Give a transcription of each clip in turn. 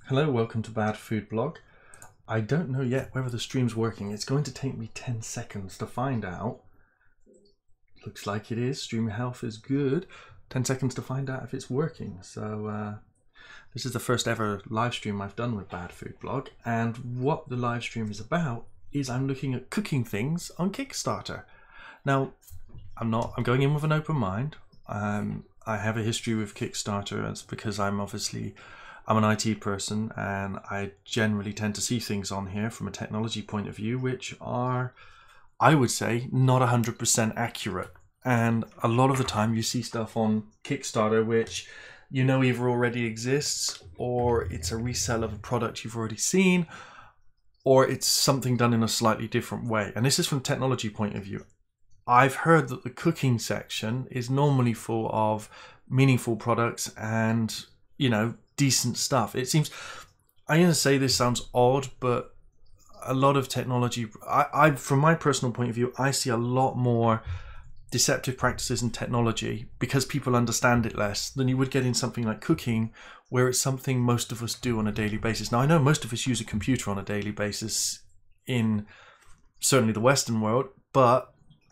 Hello, welcome to Bad Food Blog. I don't know yet whether the stream's working. It's going to take me 10 seconds to find out. Looks like it is. Stream health is good. 10 seconds to find out if it's working. So this is the first ever live stream I've done with Bad Food Blog, and what the live stream is about is I'm looking at cooking things on Kickstarter. Now, I'm going in with an open mind. I have a history with Kickstarter. It's because I'm an IT person, and I generally tend to see things on here from a technology point of view which are, I would say, not 100% accurate. And a lot of the time you see stuff on Kickstarter which you know either already exists, or it's a resell of a product you've already seen, or it's something done in a slightly different way. And this is from a technology point of view. I've heard that the cooking section is normally full of meaningful products and, you know, decent stuff. It seems, I'm going to say this sounds odd, but a lot of technology, from my personal point of view, I see a lot more deceptive practices in technology because people understand it less than you would get in something like cooking, where it's something most of us do on a daily basis. Now, I know most of us use a computer on a daily basis in certainly the Western world,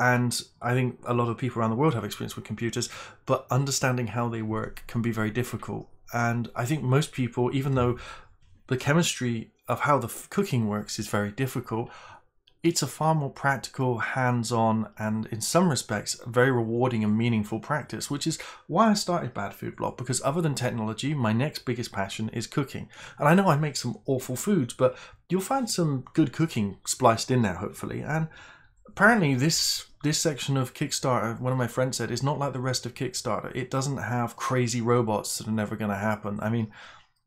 and I think a lot of people around the world have experience with computers, but understanding how they work can be very difficult. And I think most people, even though the chemistry of how the cooking works is very difficult, it's a far more practical, hands-on, and in some respects, very rewarding and meaningful practice, which is why I started Bad Food Blog, because other than technology, my next biggest passion is cooking. And I know I make some awful foods, but you'll find some good cooking spliced in there, hopefully. And apparently this section of Kickstarter, one of my friends said, is not like the rest of Kickstarter. It doesn't have crazy robots that are never going to happen. I mean,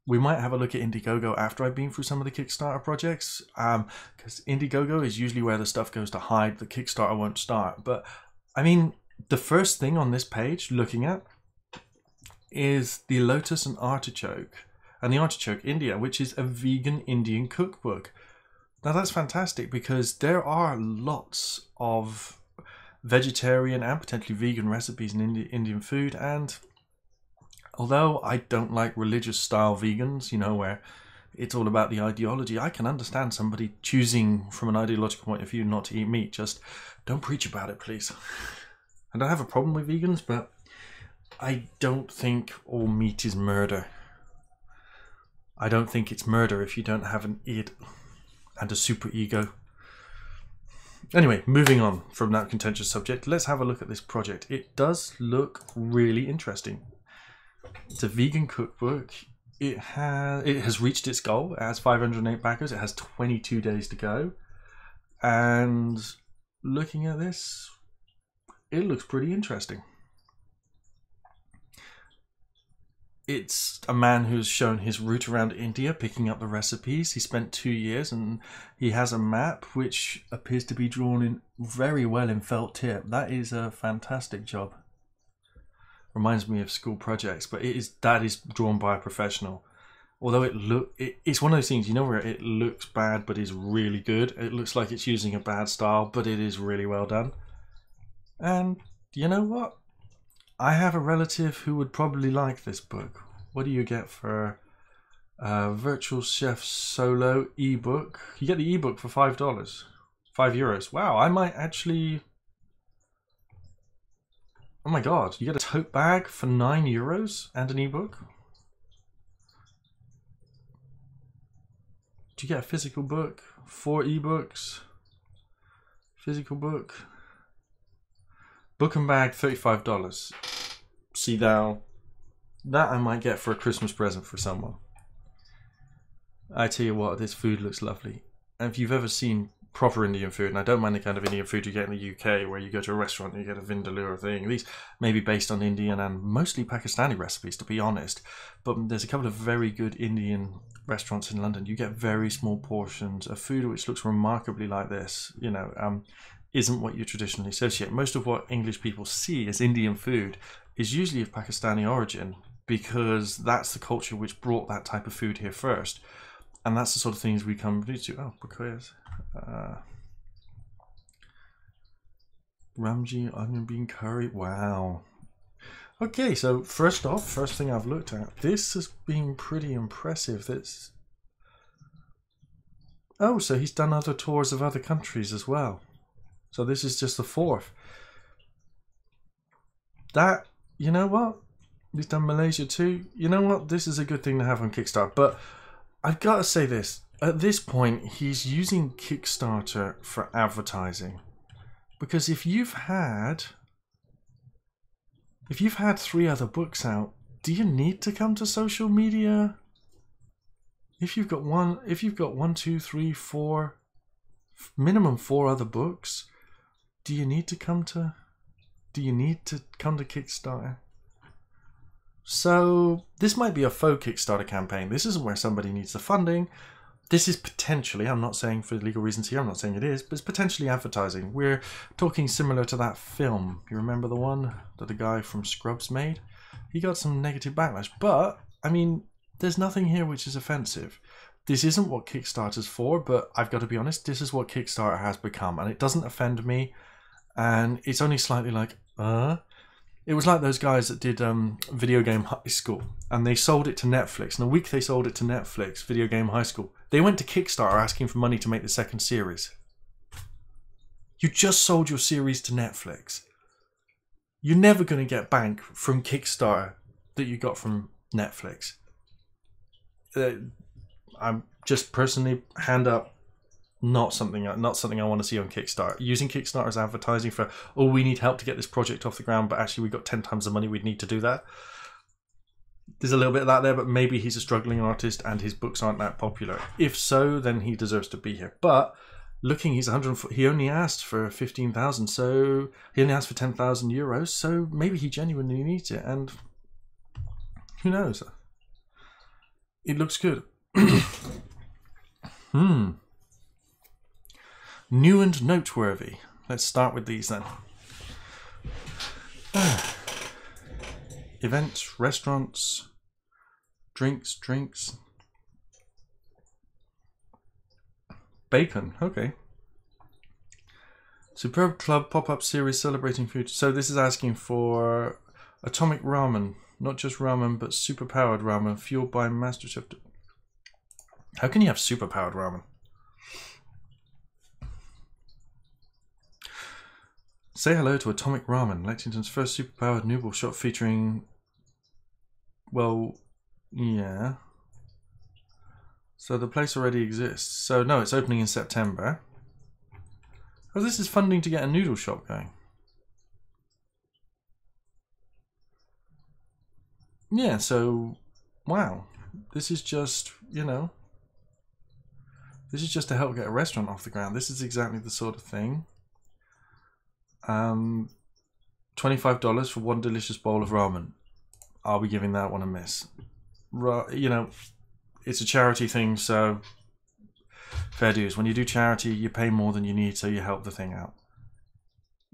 we might have a look at Indiegogo after I've been through some of the Kickstarter projects, because Indiegogo is usually where the stuff goes to hide that Kickstarter won't start. But I mean, the first thing on this page looking at is the Lotus and Artichoke, and the Artichoke India, which is a vegan Indian cookbook. Now that's fantastic, because there are lots of vegetarian and potentially vegan recipes in Indian food, and although I don't like religious style vegans, you know, where it's all about the ideology, I can understand somebody choosing from an ideological point of view not to eat meat. Just don't preach about it, please. I don't have a problem with vegans, but I don't think all meat is murder. I don't think it's murder if you don't have an id and a super ego. Anyway, moving on from that contentious subject, let's have a look at this project. It does look really interesting. It's a vegan cookbook. It has reached its goal. It has 508 backers. It has 22 days to go. And looking at this, it looks pretty interesting. It's a man who's shown his route around India, picking up the recipes. He spent 2 years, and he has a map which appears to be drawn in very well in felt tip. That is a fantastic job. Reminds me of school projects, but that is drawn by a professional. Although it's one of those things, you know, where it looks bad but is really good. It looks like it's using a bad style, but it is really well done. And you know what? I have a relative who would probably like this book. What do you get for Virtual Chef Solo ebook? You get the ebook for $5, €5. Wow, I might actually. Oh my god, you get a tote bag for €9 and an ebook? Do you get a physical book? 4 ebooks? Physical book? Book and bag, $35. See now, that I might get for a Christmas present for someone. I tell you what, this food looks lovely. And if you've ever seen proper Indian food, and I don't mind the kind of Indian food you get in the UK, where you go to a restaurant and you get a vindaloo thing. These may be based on Indian and mostly Pakistani recipes, to be honest. But there's a couple of very good Indian restaurants in London. You get very small portions of food which looks remarkably like this. You know, isn't what you traditionally associate. Most of what English people see as Indian food is usually of Pakistani origin, because that's the culture which brought that type of food here first. And that's the sort of things we come to. Oh, because Ramji onion bean curry. Wow. Okay, so first thing I've looked at, this has been pretty impressive. Oh, so he's done other tours of other countries as well. So this is just the 4th. That, you know what? He's done Malaysia too. You know what? This is a good thing to have on Kickstarter. But I've got to say this. At this point, he's using Kickstarter for advertising. Because if you've had 3 other books out, do you need to come to social media? If you've got 1, 2, 3, 4, minimum 4 other books, do you need to come to Kickstarter? So this might be a faux Kickstarter campaign. This isn't where somebody needs the funding. This is potentially, I'm not saying for legal reasons here, I'm not saying it is, but it's potentially advertising. We're talking similar to that film. You remember the one that the guy from Scrubs made? He got some negative backlash, but I mean, there's nothing here which is offensive. This isn't what Kickstarter's for, but I've got to be honest, this is what Kickstarter has become, and it doesn't offend me, and it's only slightly like, It was like those guys that did Video Game High School, and they sold it to Netflix, and the week they sold it to Netflix, Video Game High School, they went to Kickstarter asking for money to make the 2nd series. You just sold your series to Netflix. You're never going to get bank from Kickstarter that you got from Netflix. I'm just personally, hand up, not something I want to see on Kickstarter. Using Kickstarter as advertising for, oh, we need help to get this project off the ground, but actually we've got 10 times the money we'd need to do that. There's a little bit of that there, but maybe he's a struggling artist and his books aren't that popular. If so, then he deserves to be here. But looking, he only asked for 15,000, so he only asked for 10,000 euros, so maybe he genuinely needs it, and who knows? It looks good. New and noteworthy. Let's start with these then. Events, restaurants, drinks. Bacon, okay. Superb Club pop-up series celebrating food. So this is asking for atomic ramen. Not just ramen, but super-powered ramen fueled by MasterChef. How can you have super-powered ramen? Say hello to Atomic Ramen, Lexington's first superpowered noodle shop featuring... Well, yeah. So the place already exists. So no, it's opening in September. Oh, this is funding to get a noodle shop going. Yeah, so... Wow. This is just, you know... This is just to help get a restaurant off the ground. This is exactly the sort of thing. $25 for one delicious bowl of ramen. I'll be giving that one a miss. You know, it's a charity thing, so fair dues. When you do charity, you pay more than you need, so you help the thing out.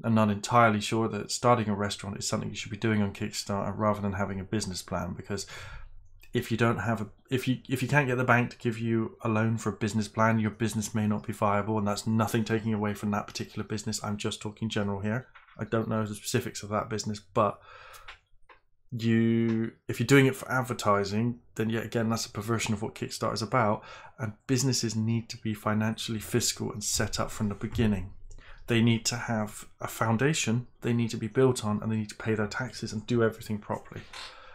I'm not entirely sure that starting a restaurant is something you should be doing on Kickstarter rather than having a business plan, because if you don't have if you can't get the bank to give you a loan for a business plan, your business may not be viable, and that's nothing taking away from that particular business. I'm just talking general here. I don't know the specifics of that business, but if you're doing it for advertising, then yet again, that's a perversion of what Kickstarter is about, and businesses need to be financially fiscal and set up from the beginning. They need to have a foundation they need to be built on, and they need to pay their taxes and do everything properly.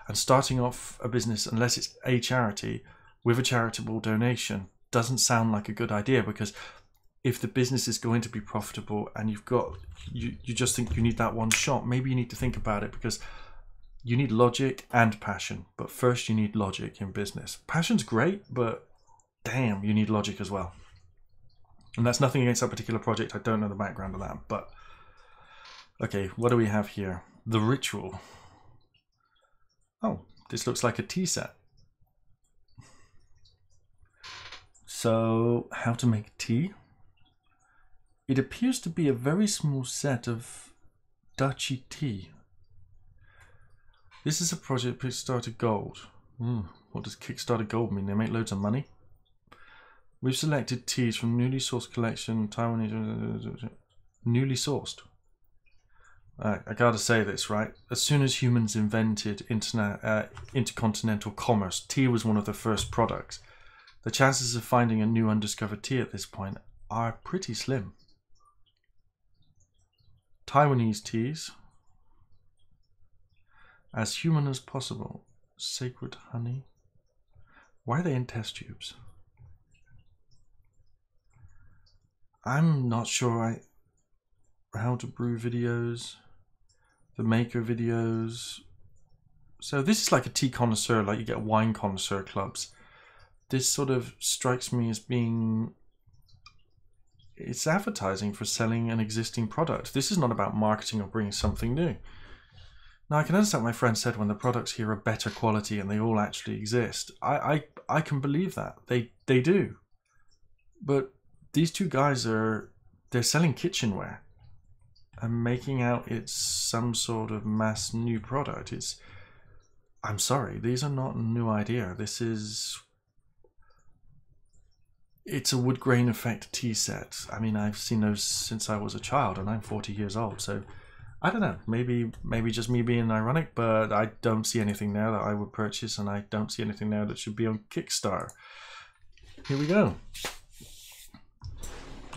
And starting off a business, unless it's a charity, with a charitable donation, doesn't sound like a good idea, because if the business is going to be profitable and you just think you need that one shot, maybe you need to think about it, because you need logic and passion. But first you need logic in business. Passion's great, but damn, you need logic as well. And that's nothing against that particular project. I don't know the background of that, but okay, what do we have here? The Ritual. Oh, this looks like a tea set. So, how to make tea? It appears to be a very small set of Touchy Tea. This is a project Kickstarter Gold. What does Kickstarter Gold mean? They make loads of money? We've selected teas from newly sourced collection, Taiwanese... Newly sourced. I gotta say this, right? As soon as humans invented intercontinental commerce, tea was one of the first products The chances of finding a new undiscovered tea at this point are pretty slim. Taiwanese teas. As human as possible. Sacred honey. Why are they in test tubes? I'm not sure how to brew videos. The maker videos. So this is like a tea connoisseur, like you get wine connoisseur clubs. This sort of strikes me as being, it's advertising for selling an existing product. This is not about marketing or bringing something new. Now I can understand what my friend said when the products here are better quality and they all actually exist. I can believe that. They do. But these two guys they're selling kitchenware and making out it's some sort of mass new product. I'm sorry, these are not a new idea. It's a wood grain effect tea set. I mean, I've seen those since I was a child and I'm 40 years old. So I don't know, maybe just me being ironic, but I don't see anything there that I would purchase, and I don't see anything there that should be on Kickstarter. Here we go.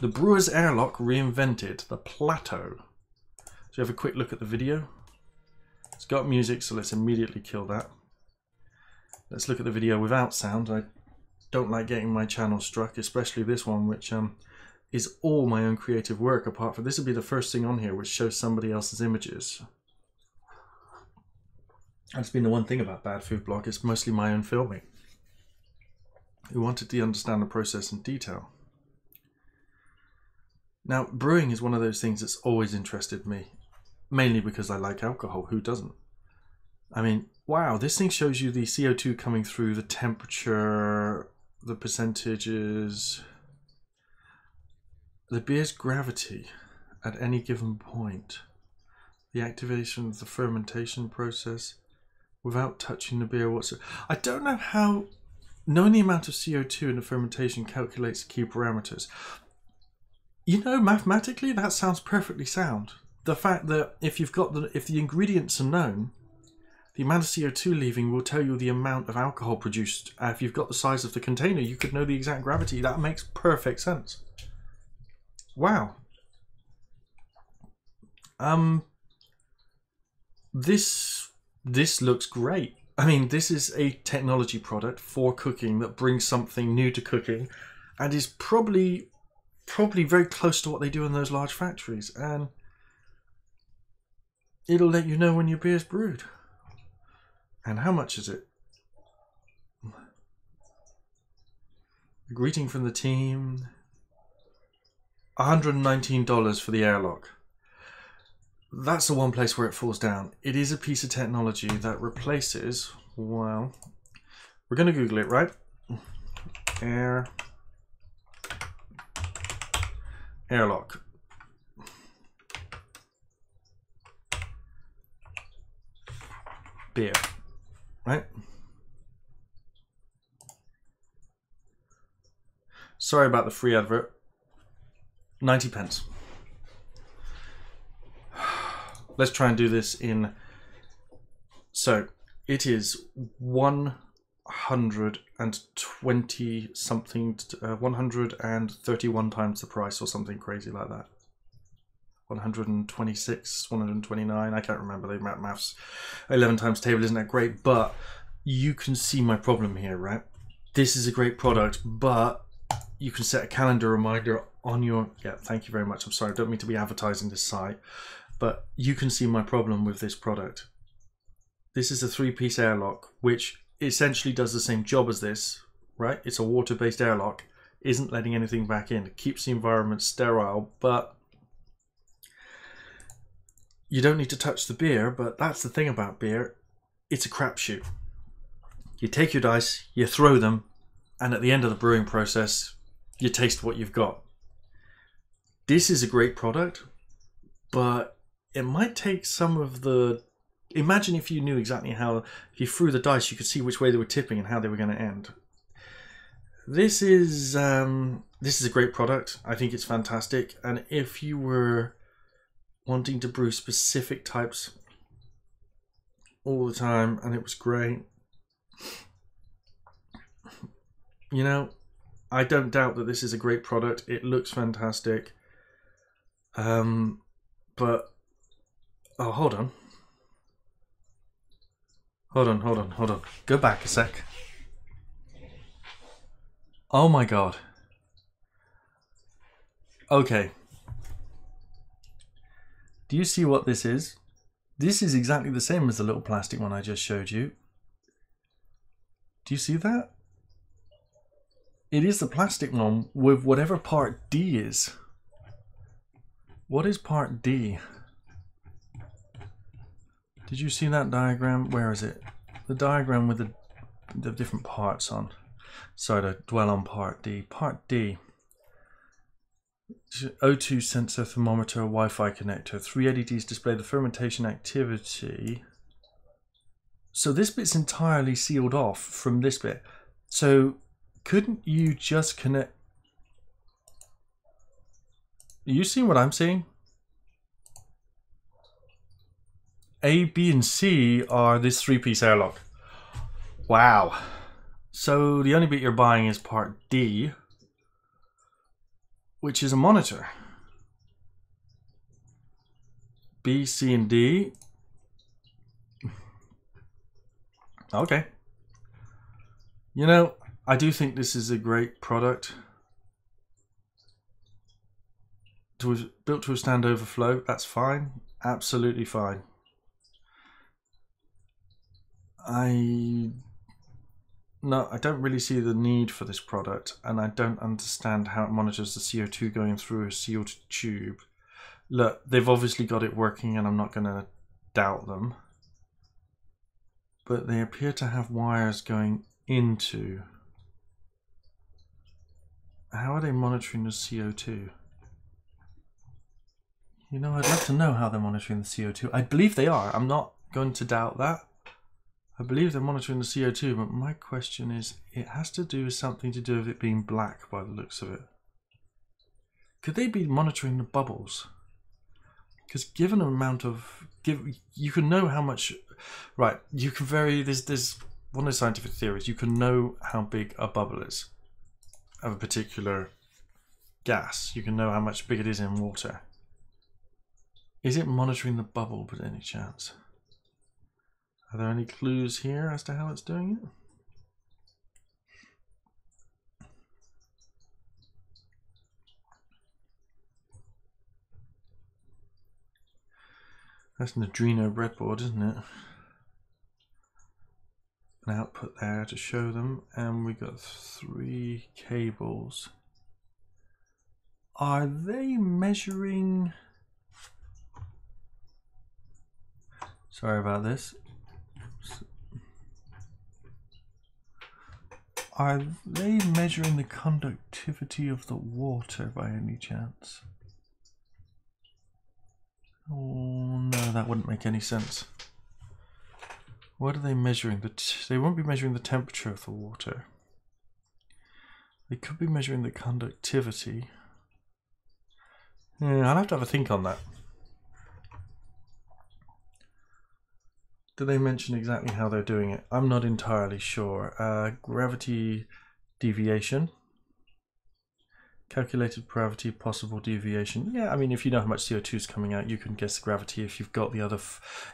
The Brewers Airlock reinvented the plateau. So you have a quick look at the video. It's got music, so let's immediately kill that. Let's look at the video without sound. I don't like getting my channel struck, especially this one, which is all my own creative work. Apart from this, will be the first thing on here which shows somebody else's images. That's been the one thing about Bad Food Blog. It's mostly my own filming. Who wanted to understand the process in detail. Now, brewing is one of those things that's always interested me, mainly because I like alcohol. Who doesn't? I mean, wow, this thing shows you the CO2 coming through, the temperature, the percentages, the beer's gravity at any given point, the activation of the fermentation process without touching the beer whatsoever. I don't know how knowing the amount of CO2 in the fermentation calculates the key parameters. You know, mathematically, that sounds perfectly sound. The fact that if the ingredients are known, the amount of CO2 leaving will tell you the amount of alcohol produced. If you've got the size of the container, you could know the exact gravity. That makes perfect sense. Wow. This looks great. I mean, this is a technology product for cooking that brings something new to cooking, and is probably very close to what they do in those large factories, and it'll let you know when your beer's brewed. And how much is it? A greeting from the team. $119 for the Airlock. That's the one place where it falls down. It is a piece of technology that replaces, well, we're going to Google it, right? Airlock. Beer, right? Sorry about the free advert. 90 pence. Let's try and do this in. So it is 120 something, 131 times the price or something crazy like that. 126, 129, I can't remember the maths. 11 times table isn't that great, but you can see my problem here, right? This is a great product, but you can set a calendar reminder on your, yeah, thank you very much. I'm sorry, I don't mean to be advertising this site, but you can see my problem with this product. This is a 3-piece airlock, which essentially does the same job as this, right? It's a water-based airlock, isn't letting anything back in. It keeps the environment sterile, but you don't need to touch the beer. But that's the thing about beer. It's a crapshoot. You take your dice, you throw them, and at the end of the brewing process, you taste what you've got. This is a great product, but it might take some of the... Imagine if you knew exactly how, if you threw the dice, you could see which way they were tipping and how they were going to end. This is a great product. I think it's fantastic. And if you were wanting to brew specific types all the time and it was great, you know, I don't doubt that this is a great product. It looks fantastic. But oh, hold on. Hold on. Go back a sec. Oh my god. Okay. Do you see what this is? This is exactly the same as the little plastic one I just showed you. Do you see that? It is the plastic one with whatever part D is. What is part D? Did you see that diagram? Where is it? The diagram with the different parts on. Sorry to dwell on part D. Part D. O2 sensor, thermometer, Wi-Fi connector. 3 LEDs display the fermentation activity. So this bit's entirely sealed off from this bit. So couldn't you just connect? Are you seeing what I'm seeing? A, B, and C are this 3-piece airlock. Wow. So the only bit you're buying is part D, which is a monitor. B, C, and D. Okay. You know, I do think this is a great product. Built to withstand overflow, that's fine. Absolutely fine. I don't really see the need for this product, and I don't understand how it monitors the CO2 going through a sealed tube. Look, they've obviously got it working, and I'm not going to doubt them. But they appear to have wires going into. How are they monitoring the CO2? You know, I'd love to know how they're monitoring the CO2. I believe they are. I'm not going to doubt that. I believe they're monitoring the CO2, but my question is, it has to do with something to do with it being black by the looks of it. Could they be monitoring the bubbles? Because given an amount of, you can know how much, right, you can vary, there's one of the scientific theories, you can know how big a bubble is of a particular gas. You can know how much big it is in water. Is it monitoring the bubble by any chance? Are there any clues here as to how it's doing it? That's an Arduino breadboard, isn't it? An output there to show them, and we got 3 cables. Are they measuring? Sorry about this. Are they measuring the conductivity of the water by any chance? Oh no, that wouldn't make any sense. What are they measuring? They won't be measuring the temperature of the water. They could be measuring the conductivity. Yeah, I'll have to have a think on that. Do they mention exactly how they're doing it? I'm not entirely sure. Gravity deviation. Calculated gravity, possible deviation. Yeah, I mean, if you know how much CO2 is coming out, you can guess the gravity if you've got the other...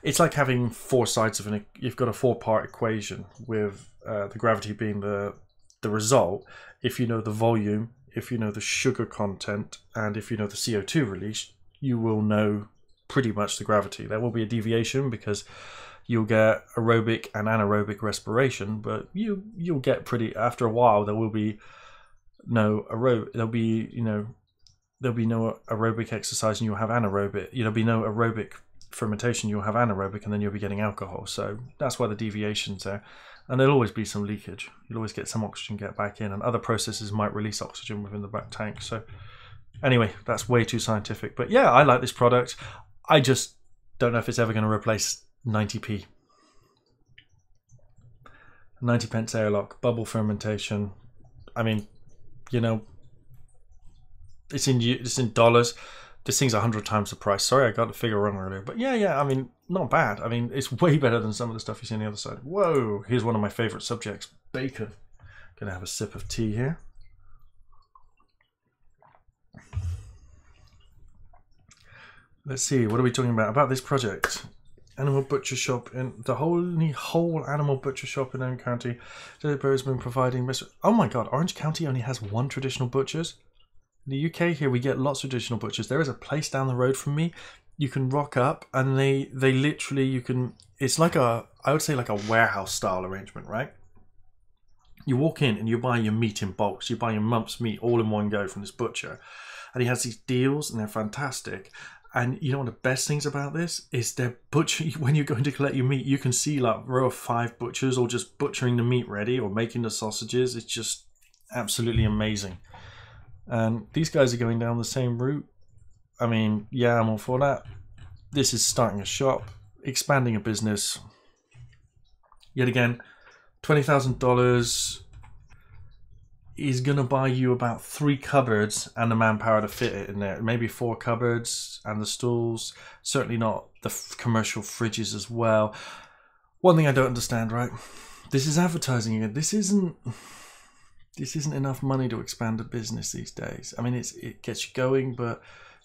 It's like having 4 sides of an... You've got a 4-part equation with the gravity being the result. If you know the volume, if you know the sugar content, and if you know the CO2 release, you will know pretty much the gravity. There will be a deviation because you'll get aerobic and anaerobic respiration, but you'll get pretty... After a while, there will be no aerobic. There'll be no aerobic exercise, and you'll have anaerobic. There'll be no aerobic fermentation. You'll have anaerobic, and then you'll be getting alcohol. So that's why the deviation's there, and there'll always be some leakage. You'll always get some oxygen get back in, and other processes might release oxygen within the back tank. So anyway, that's way too scientific. But yeah, I like this product. I just don't know if it's ever going to replace 90p. 90 pence airlock, bubble fermentation. I mean, you know, it's in dollars. This thing's 100 times the price. Sorry, I got the figure wrong earlier. But yeah, I mean, not bad. I mean, it's way better than some of the stuff you see on the other side. Whoa, here's one of my favorite subjects, bacon. Gonna have a sip of tea here. Let's see, what are we talking about? About this project. Animal butcher shop in the whole animal butcher shop in Orange County. Has been providing. Oh my god, Orange County only has one traditional butcher's. In the UK here we get lots of traditional butchers. There is a place down the road from me. You can rock up and they literally, you can, it's like a, I would say like a warehouse style arrangement, right? You walk in and you buy your meat in bulks. You buy your month's meat all in one go from this butcher. And he has these deals and they're fantastic. And you know what the best things about this is they're butchering, when you're going to collect your meat, you can see like a row of 5 butchers all just butchering the meat ready or making the sausages. It's just absolutely amazing. And these guys are going down the same route. I mean, yeah, I'm all for that. This is starting a shop, expanding a business. Yet again, $20,000 is going to buy you about 3 cupboards and the manpower to fit it in there. Maybe 4 cupboards and the stools. Certainly not the commercial fridges as well. One thing I don't understand, right? This is advertising again. This isn't enough money to expand a business these days. I mean, it gets you going, but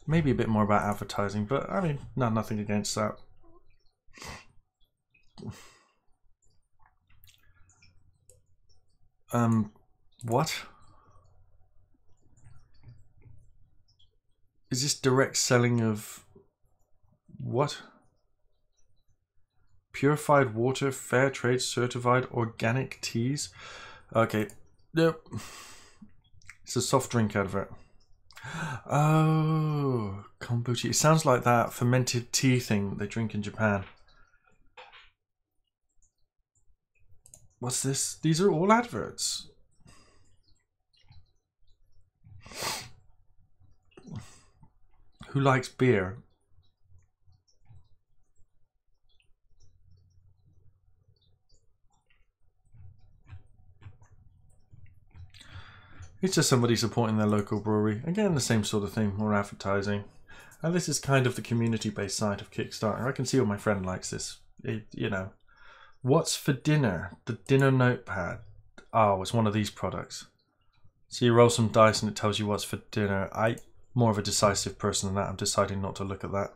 maybe a bit more about advertising. But I mean, nothing against that. What? Is this direct selling of what? Purified water, fair trade certified organic teas? Okay. Yep. It's a soft drink advert. Oh, kombucha. It sounds like that fermented tea thing they drink in Japan. What's this? These are all adverts. Who likes beer? It's just somebody supporting their local brewery. Again, the same sort of thing, more advertising. And this is kind of the community-based side of Kickstarter. I can see why my friend likes this. You know. What's for dinner? The dinner notepad. Oh, it's one of these products. So you roll some dice and it tells you what's for dinner. I'm more of a decisive person than that. I'm deciding not to look at that.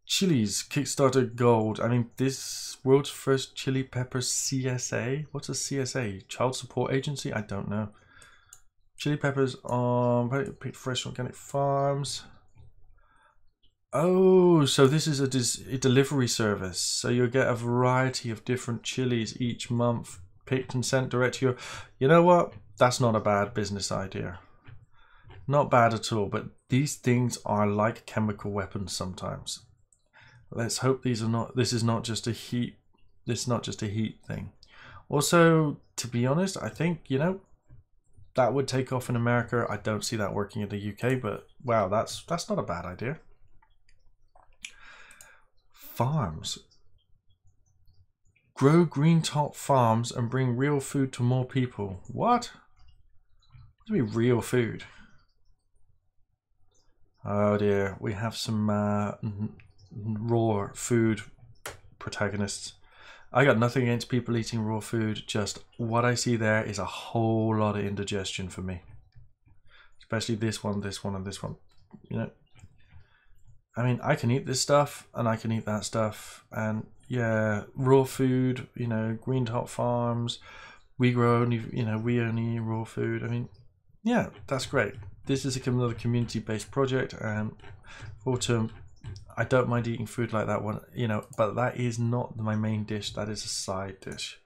Chilies, Kickstarter Gold. I mean, this world's first chili peppers CSA. What's a CSA? Child Support Agency? I don't know. Chili peppers on picked fresh organic farms. Oh, so this is a delivery service. So you'll get a variety of different chilies each month, picked and sent direct to your... You know what? That's not a bad business idea. Not bad at all, but these things are like chemical weapons sometimes. Let's hope these are not... This is not just a heat... This is not just a heat thing. Also, to be honest, I think, you know, that would take off in America. I don't see that working in the UK, but wow, that's not a bad idea. Farms. Grow green top farms and bring real food to more people. What? What do you mean real food? Oh dear, we have some raw food protagonists. I got nothing against people eating raw food, just what I see there is a whole lot of indigestion for me. Especially this one, and this one, you know. I mean, I can eat this stuff and I can eat that stuff, and yeah, raw food, you know, green top farms, we grow only, you know, we only eat raw food. I mean, yeah, that's great. This is another community-based project, and autumn, I don't mind eating food like that one, you know, but that is not my main dish. That is a side dish.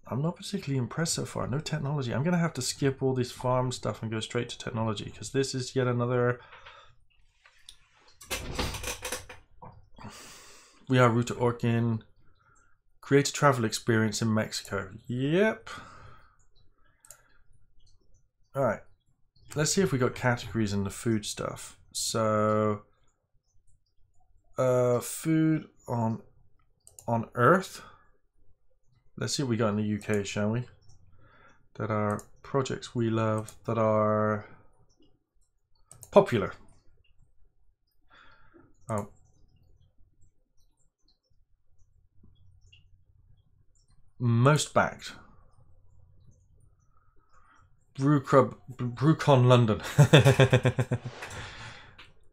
I'm not particularly impressed so far. No technology. I'm going to have to skip all this farm stuff and go straight to technology, because this is yet another... We are route to Orkin. Create a travel experience in Mexico. Yep. Alright. Let's see if we got categories in the food stuff. So... food on Earth. Let's see what we got in the UK, shall we? That are projects we love, that are popular. Oh. Most backed. Brewcon London.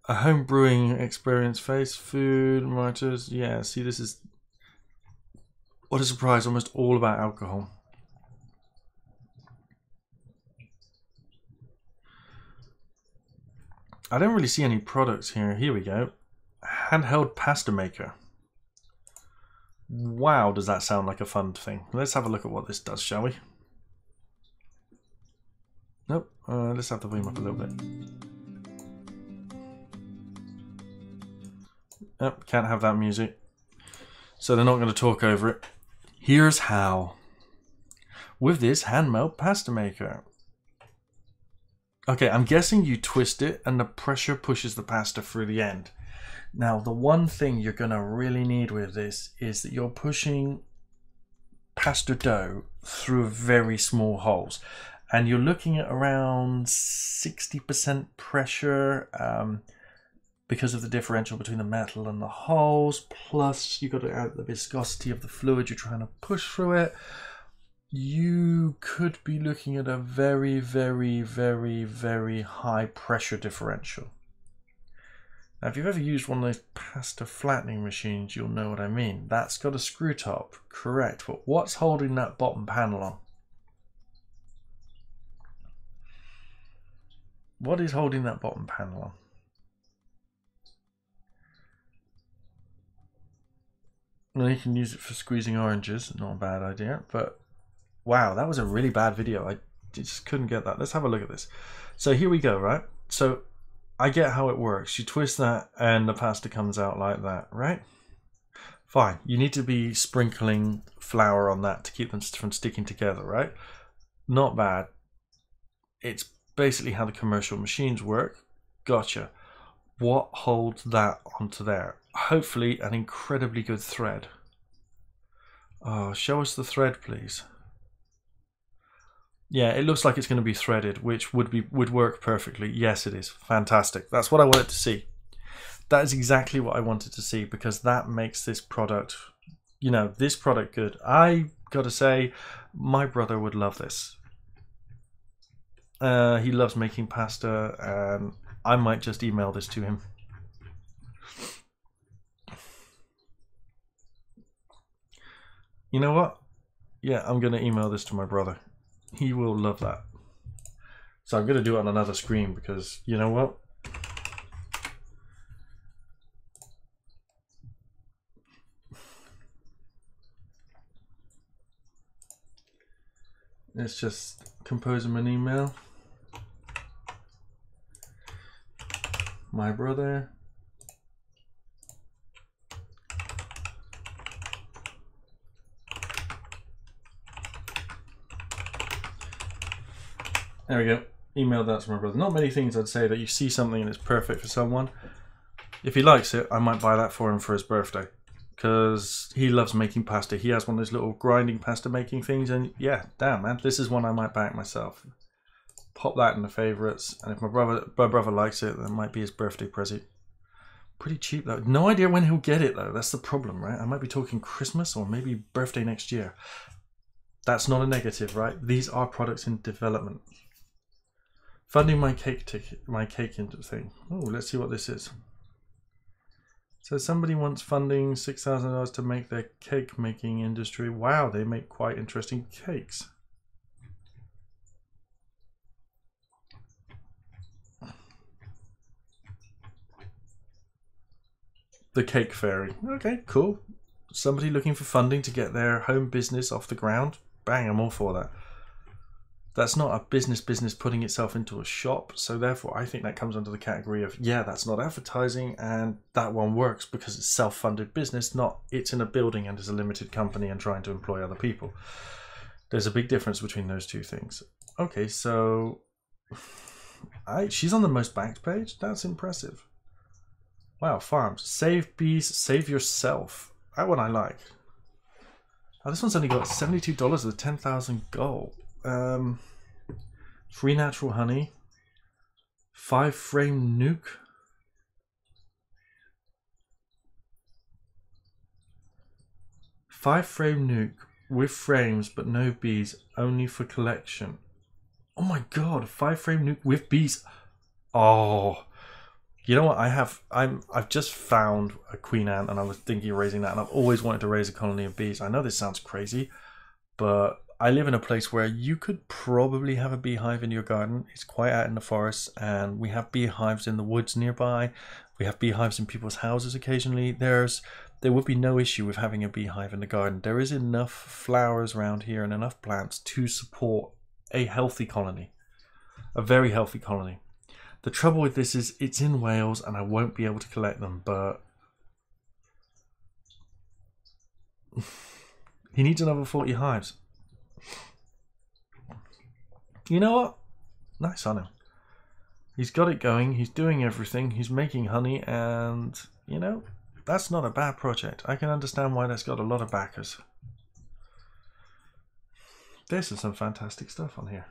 A home brewing experience, face, food, martyrs. Yeah, see, this is, what a surprise, almost all about alcohol. I don't really see any products here. Here we go. Handheld pasta maker. Wow, does that sound like a fun thing? Let's have a look at what this does, shall we? Nope. Let's have the volume up a little bit. Oh, can't have that music. So they're not going to talk over it. Here's how. With this hand-melt pasta maker. Okay, I'm guessing you twist it and the pressure pushes the pasta through the end. Now, the one thing you're going to really need with this is that you're pushing pasta dough through very small holes. And you're looking at around 60% pressure because of the differential between the metal and the holes. Plus, you've got to add the viscosity of the fluid you're trying to push through it. You could be looking at a very, very, very, very high pressure differential. Now, if you've ever used one of those pasta flattening machines, you'll know what I mean. That's got a screw top, correct. But what's holding that bottom panel on? What is holding that bottom panel on? Well, you can use it for squeezing oranges, not a bad idea, but wow, that was a really bad video. I just couldn't get that. Let's have a look at this. So here we go, right? So I get how it works. You twist that and the pasta comes out like that, right? Fine. You need to be sprinkling flour on that to keep them from sticking together, right? Not bad. It's basically how the commercial machines work. Gotcha. What holds that onto there? Hopefully an incredibly good thread. Oh, show us the thread, please. Yeah, it looks like it's going to be threaded, which would work perfectly. Yes, it is. Fantastic. That's what I wanted to see. That is exactly what I wanted to see, because that makes this product, you know, this product good. I gotta say, my brother would love this. He loves making pasta, and I might just email this to him. You know what? Yeah, I'm going to email this to my brother. He will love that. So I'm going to do it on another screen because, you know what? Let's just compose him an email. My brother. There we go. Email that to my brother. Not many things I'd say that you see something and it's perfect for someone. If he likes it, I might buy that for him for his birthday. Because he loves making pasta. He has one of those little grinding pasta making things. And yeah, damn man, this is one I might back myself. Pop that in the favourites. And if my brother likes it, that might be his birthday present. Pretty cheap though. No idea when he'll get it though. That's the problem, right? I might be talking Christmas or maybe birthday next year. That's not a negative, right? These are products in development. Funding my cake into thing. Oh, let's see what this is. So somebody wants funding $6,000 to make their cake making industry. Wow, they make quite interesting cakes. The Cake Fairy. Okay, cool. Somebody looking for funding to get their home business off the ground. Bang, I'm all for that. That's not a business putting itself into a shop. So therefore, I think that comes under the category of, yeah, that's not advertising. And that one works because it's self-funded business, not it's in a building and is a limited company and trying to employ other people. There's a big difference between those two things. Okay, so she's on the most backed page. That's impressive. Wow, farms. Save bees, save yourself. That one I like. Oh, this one's only got $72 with 10,000 gold. Free natural honey. 5-frame nuke. Five-frame nuke with frames but no bees, only for collection. Oh my god, a 5-frame nuke with bees. Oh, You know what? I've just found a queen ant, and I was thinking of raising that, and I've always wanted to raise a colony of bees. I know this sounds crazy, but I live in a place where you could probably have a beehive in your garden. It's quite out in the forest, and we have beehives in the woods nearby. We have beehives in people's houses occasionally. There would be no issue with having a beehive in the garden. There is enough flowers around here and enough plants to support a healthy colony, a very healthy colony. The trouble with this is it's in Wales and I won't be able to collect them, but he needs another 40 hives. You know what? Nice on him. He's got it going. He's doing everything. He's making honey, and you know, that's not a bad project. I can understand why that's got a lot of backers. This is some fantastic stuff on here.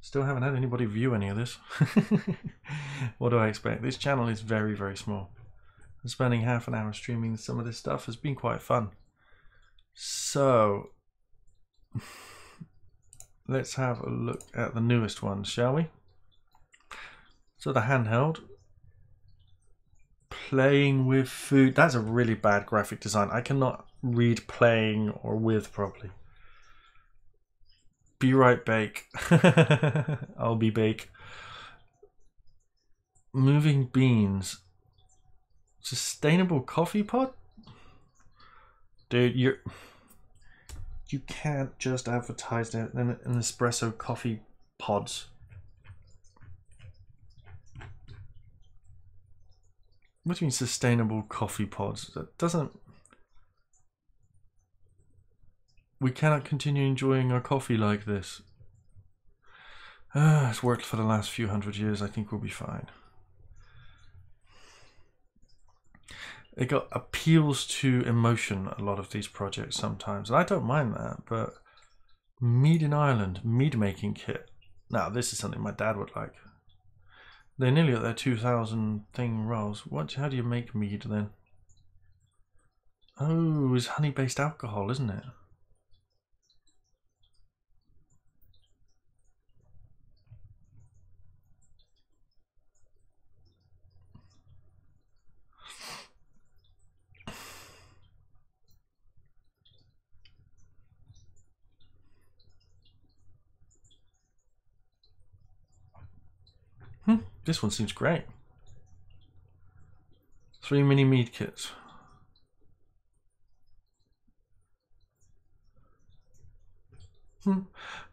Still haven't had anybody view any of this. What do I expect? This channel is very, very small. Spending half an hour streaming some of this stuff has been quite fun. So let's have a look at the newest ones, shall we? So the handheld. Playing with food. That's a really bad graphic design. I cannot read playing or with properly. Be right bake. I'll be bake. Moving beans. Sustainable coffee pot? Dude, you can't just advertise an espresso coffee pods. What do you mean sustainable coffee pods? That doesn't... We cannot continue enjoying our coffee like this. It's worked for the last few hundred years. I think we'll be fine. It got appeals to emotion, a lot of these projects sometimes. And I don't mind that, but Mead in Ireland, Mead Making Kit. Now, this is something my dad would like. They're nearly at their 2,000 thing rolls. How do you make mead then? Oh, it's honey-based alcohol, isn't it? This one seems great. 3 mini mead kits. I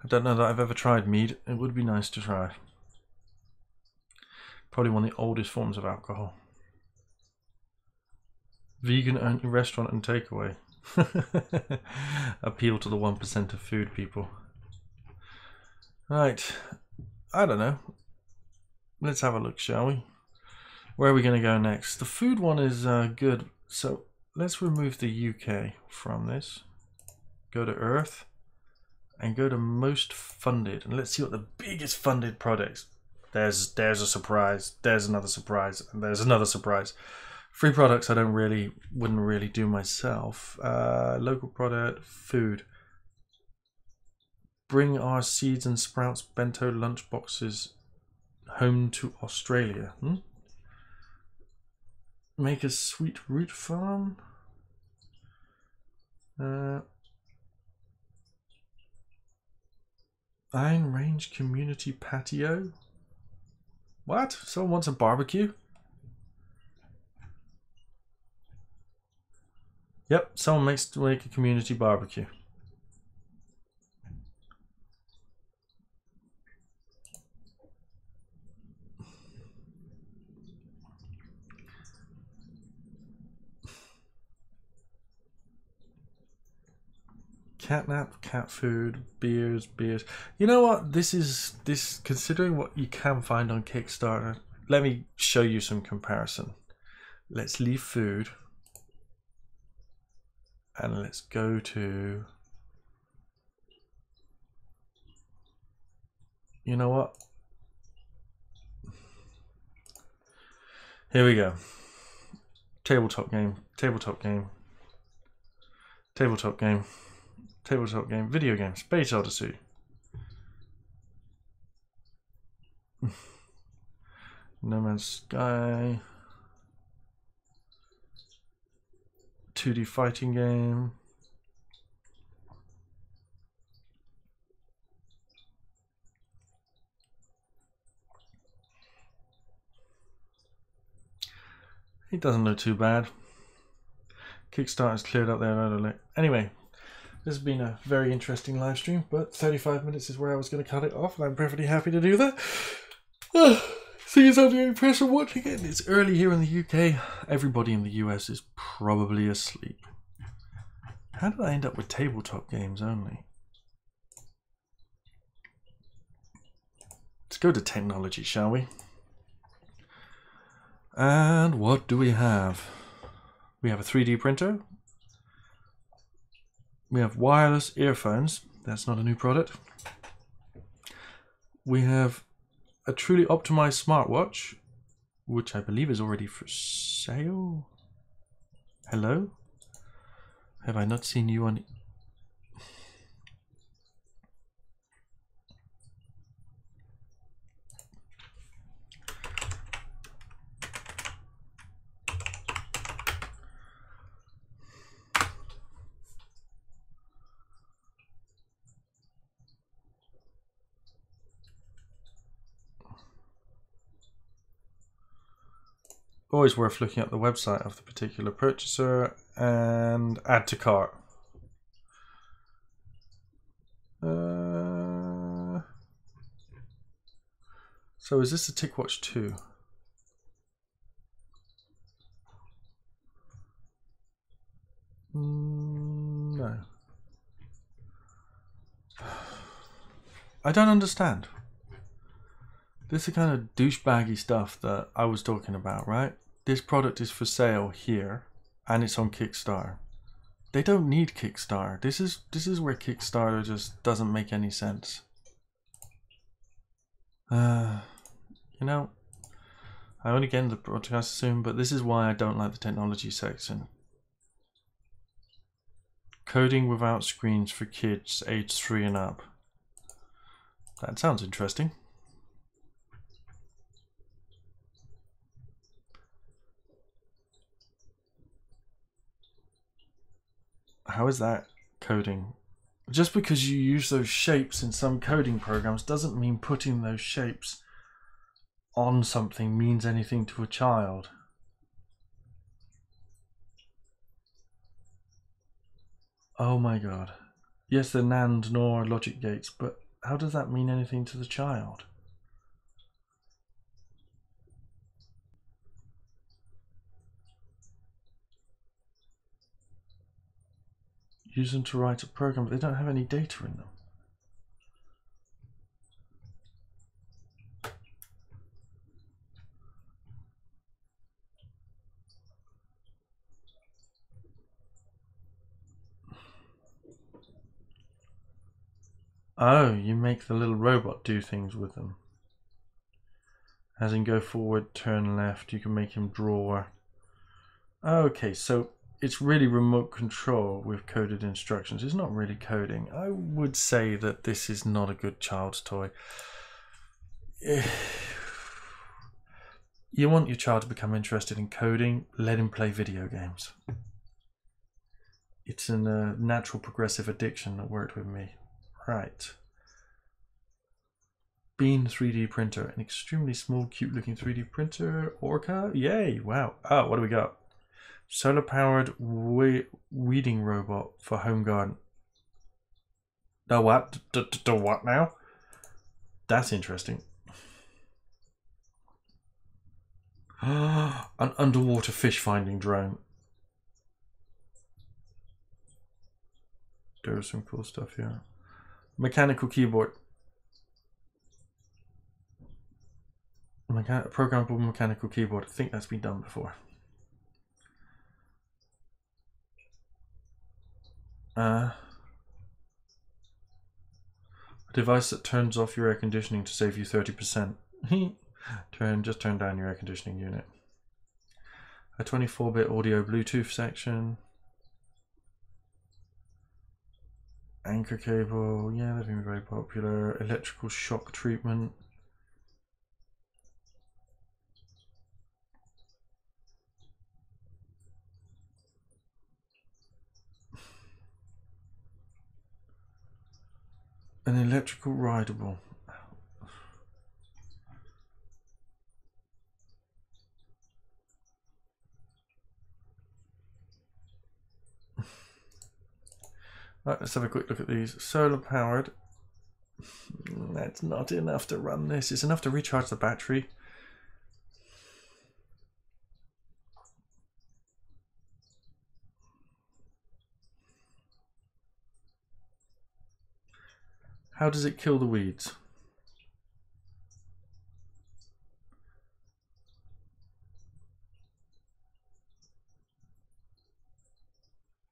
don't know that I've ever tried mead. It would be nice to try. Probably one of the oldest forms of alcohol. Vegan only restaurant and takeaway. Appeal to the 1% of food people. Right. I don't know. Let's have a look, shall we? Where are we going to go next? The food one is good. So let's remove the UK from this. Go to Earth. And go to most funded. And let's see what the biggest funded products. There's a surprise. There's another surprise. And there's another surprise. Free products I wouldn't really do myself. Local product, food. Bring our seeds and sprouts bento lunch boxes home to Australia. Make a sweet root farm. Iron Range Community Patio. What? Someone wants a barbecue? Yep, someone makes to make a community barbecue. Catnap, cat food, beers. You know what? This considering what you can find on Kickstarter. Let me show you some comparison. Let's leave food. And let's go to... You know what? Here we go. Tabletop game. Tabletop game. Tabletop game. Tabletop game, video game, Space Odyssey. No Man's Sky. 2D fighting game. It doesn't look too bad. Kickstarter's cleared up there. Anyway, this has been a very interesting live stream, but 35 minutes is where I was going to cut it off, and I'm perfectly happy to do that. See you under the impression watching it. It's early here in the UK. Everybody in the US is probably asleep. How did I end up with tabletop games only? Let's go to technology, shall we? And what do we have? We have a 3D printer. We have wireless earphones. That's not a new product. We have a truly optimized smartwatch, which I believe is already for sale. Hello? Have I not seen you on... Always worth looking at the website of the particular purchaser and add to cart. So is this a TicWatch 2? No. I don't understand. This is the kind of douchebaggy stuff that I was talking about, right? This product is for sale here, and it's on Kickstarter. They don't need Kickstarter. This is where Kickstarter just doesn't make any sense. You know, I only get into the broadcast soon, but this is why I don't like the technology section. Coding without screens for kids aged 3 and up. That sounds interesting. How is that coding? Just because you use those shapes in some coding programs doesn't mean putting those shapes on something means anything to a child. Oh my god. Yes, they're NAND nor logic gates, but how does that mean anything to the child? Use them to write a program, but they don't have any data in them. Oh, you make the little robot do things with them. As in go forward, turn left, you can make him draw. Okay, so it's really remote control with coded instructions. It's not really coding. I would say that this is not a good child's toy. You want your child to become interested in coding, let him play video games. It's a natural progressive addiction that worked with me. Right. Bean 3D printer, an extremely small, cute looking 3D printer. Orca, yay, wow. Oh, what do we got? Solar powered weeding robot for home garden. Oh, what? What now? That's interesting. An underwater fish finding drone. There's some cool stuff here. Mechanical keyboard. Programmable mechanical keyboard. I think that's been done before. A device that turns off your air conditioning to save you 30%. Just turn down your air conditioning unit. A 24-bit audio Bluetooth section. Anchor cable, yeah, they've been very popular. Electrical shock treatment. An electrical rideable. Right, let's have a quick look at these. Solar powered. That's not enough to run this. It's enough to recharge the battery. How does it kill the weeds?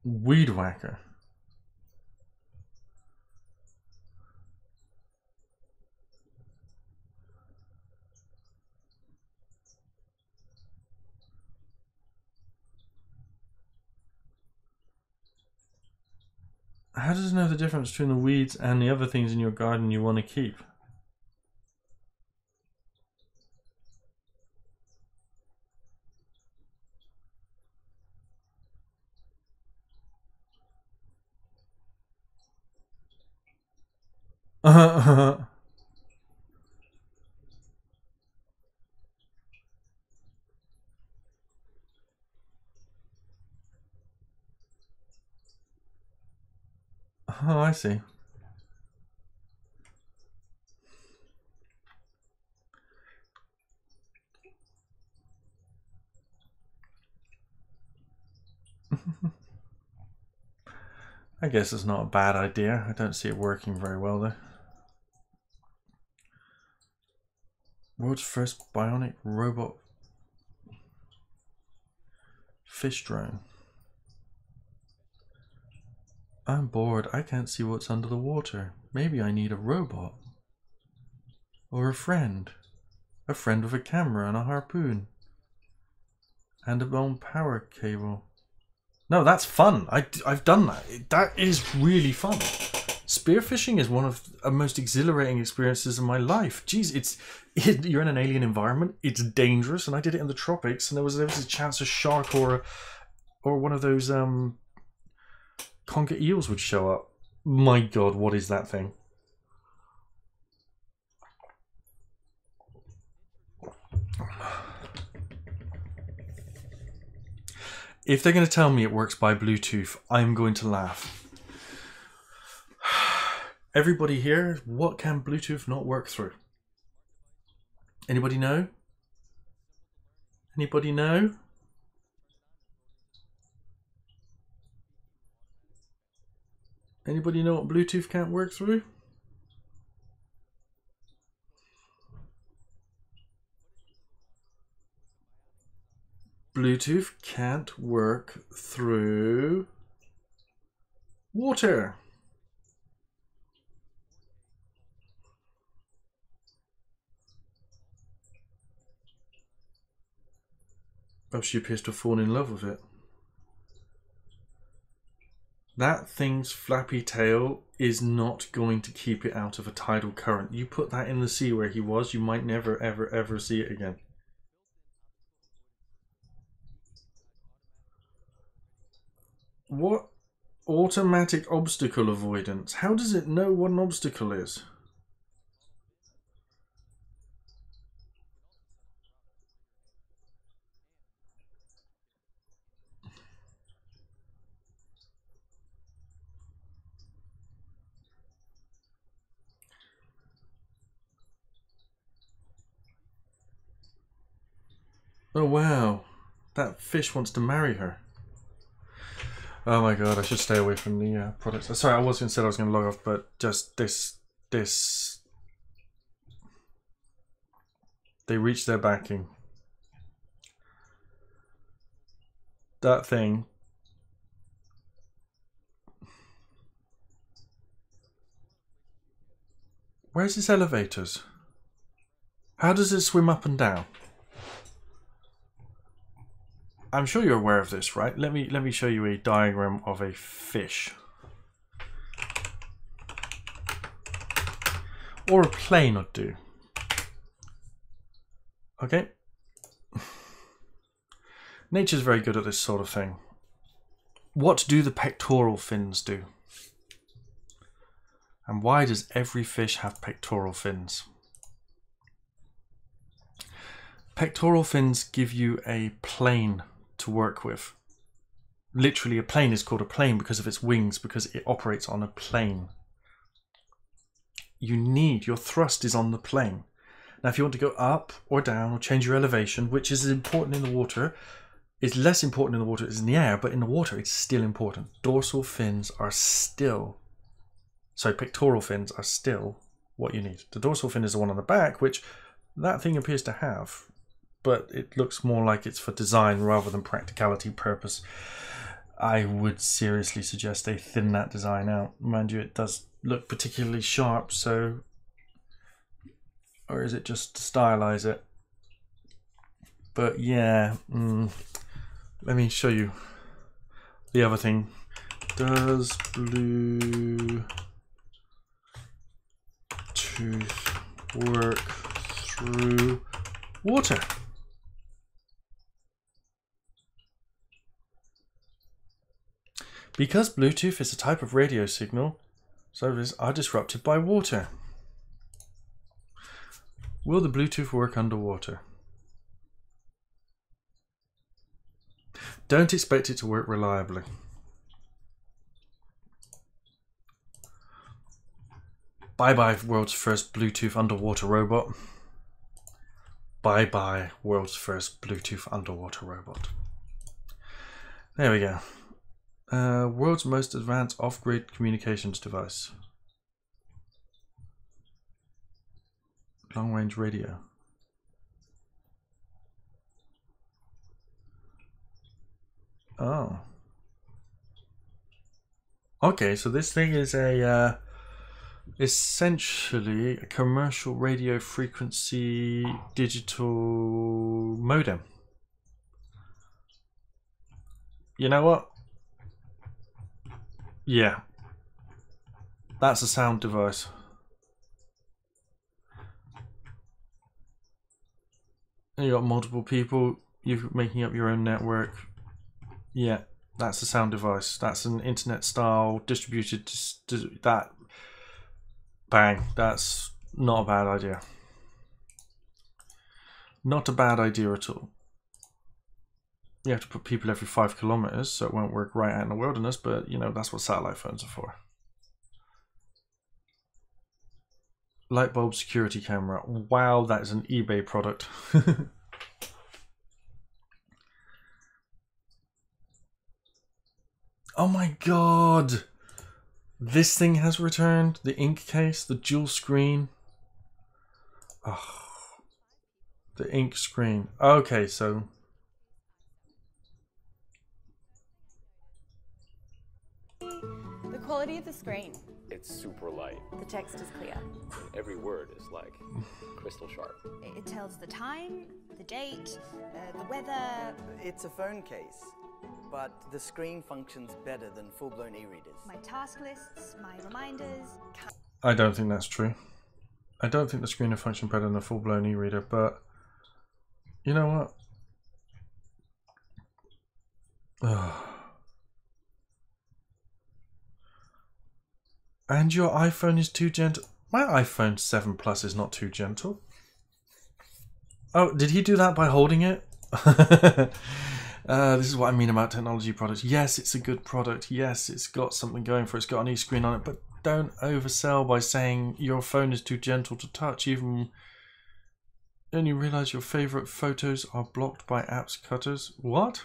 Weed whacker. How does it know the difference between the weeds and the other things in your garden you want to keep? Oh, I see. I guess it's not a bad idea. I don't see it working very well though. World's first bionic robot fish drone. I'm bored. I can't see what's under the water. Maybe I need a robot. Or a friend. A friend with a camera and a harpoon. And a bone power cable. No, that's fun. I've done that. That is really fun. Spearfishing is one of the most exhilarating experiences of my life. Jeez, you're in an alien environment. It's dangerous, and I did it in the tropics, and there was a chance a shark or one of those conker eels would show up. My God, what is that thing? If they're going to tell me it works by Bluetooth, I'm going to laugh. Everybody here, what can Bluetooth not work through? Anybody know? Anybody know? Anybody know what Bluetooth can't work through? Bluetooth can't work through water. Oh, she appears to have fallen in love with it. That thing's flappy tail is not going to keep it out of a tidal current. You put that in the sea where he was, you might never, ever, ever see it again. What? Automatic obstacle avoidance. How does it know what an obstacle is? Oh wow, that fish wants to marry her. Oh my God, I should stay away from the products. Sorry, I was going to say I was going to log off, but just this. They reached their backing. That thing. Where's its elevators? How does it swim up and down? I'm sure you're aware of this, right? Let me show you a diagram of a fish. Or a plane would do. Okay. Nature's very good at this sort of thing. What do the pectoral fins do? And why does every fish have pectoral fins? Pectoral fins give you a plane to work with. Literally, a plane is called a plane because of its wings, because it operates on a plane. Your thrust is on the plane. Now, if you want to go up or down or change your elevation, which is important in the water, it's less important in the water as in the air, but in the water it's still important. Dorsal fins are still, pectoral fins are still what you need. The dorsal fin is the one on the back, which that thing appears to have, but it looks more like it's for design rather than practicality purpose. I would seriously suggest they thin that design out. Mind you, it does look particularly sharp, so... Or is it just to stylize it? But yeah, let me show you the other thing. Does Bluetooth work through water? Because Bluetooth is a type of radio signal, services are disrupted by water. Will the Bluetooth work underwater? Don't expect it to work reliably. Bye-bye, world's first Bluetooth underwater robot. Bye-bye, world's first Bluetooth underwater robot. There we go. World's most advanced off-grid communications device. Long-range radio. Oh. Okay, so this thing is a essentially a commercial radio frequency digital modem. You know what? Yeah. That's a sound device. You got multiple people, you're making up your own network. Yeah, that's a sound device. That's an internet style distributed, that, bang, that's not a bad idea. Not a bad idea at all. You have to put people every 5 kilometers, so it won't work right out in the wilderness, but you know, that's what satellite phones are for. Light bulb security camera. Wow, that is an eBay product. Oh my god! This thing has returned. The ink case, the dual screen. Oh, the ink screen. Okay, so... The quality of the screen. It's super light. The text is clear. Every word is like crystal sharp. It tells the time, the date, the weather. It's a phone case, but the screen functions better than full-blown e-readers. My task lists, my reminders. I don't think that's true. I don't think the screen will function better than a full-blown e-reader, but you know what? Ugh. And your iPhone is too gentle. My iPhone 7 Plus is not too gentle. Oh, did he do that by holding it? This is what I mean about technology products. Yes, it's a good product. Yes, it's got something going for it. It's got an e-screen on it. But don't oversell by saying your phone is too gentle to touch. Even then you realize your favorite photos are blocked by apps cutters. What?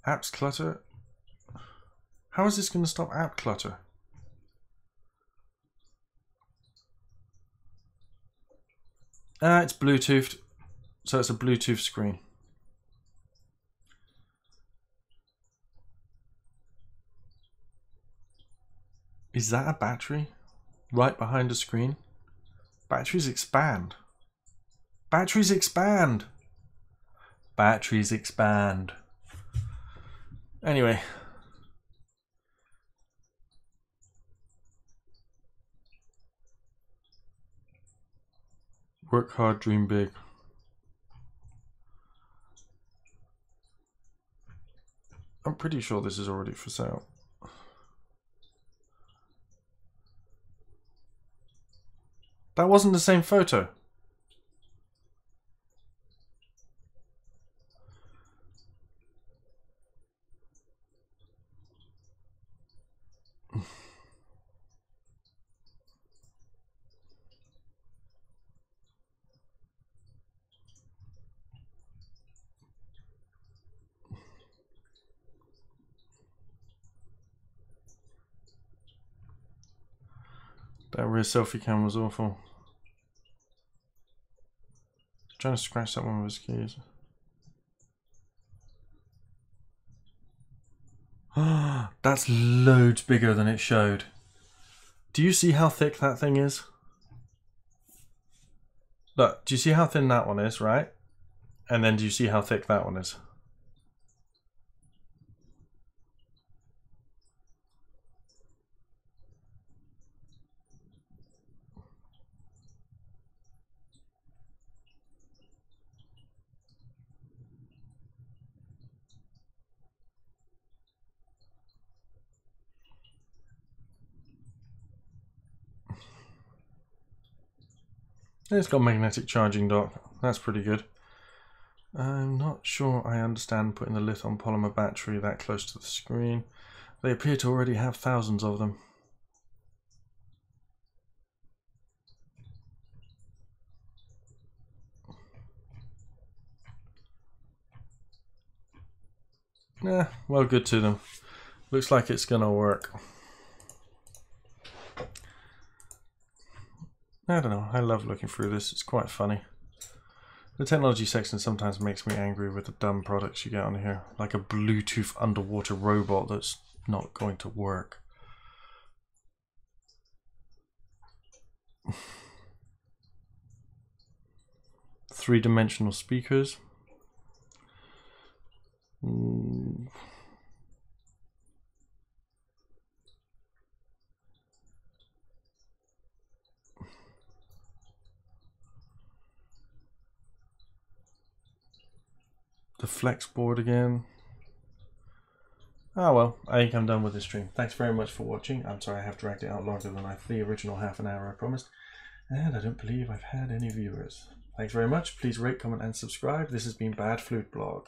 Apps clutter? How is this going to stop app clutter? It's Bluetoothed, so it's a Bluetooth screen. Is that a battery? Right behind the screen? Batteries expand. Batteries expand! Batteries expand. Anyway. Work hard, dream big. I'm pretty sure this is already for sale. That wasn't the same photo. That rear selfie cam was awful. Trying to scratch that one with his keys. That's loads bigger than it showed. Do you see how thick that thing is? Look, do you see how thin that one is, right? And then do you see how thick that one is? It's got a magnetic charging dock. That's pretty good. I'm not sure I understand putting the lithium polymer battery that close to the screen. They appear to already have thousands of them. Yeah, well, good to them. Looks like it's gonna work. I don't know, I love looking through this, it's quite funny. The technology section sometimes makes me angry with the dumb products you get on here, like a Bluetooth underwater robot that's not going to work. Three-dimensional speakers. The flex board again. Oh well, I think I'm done with this stream. Thanks very much for watching. I'm sorry I have dragged it out longer than the original half an hour I promised. And I don't believe I've had any viewers. Thanks very much. Please rate, comment and subscribe. This has been Bad Flute Blog.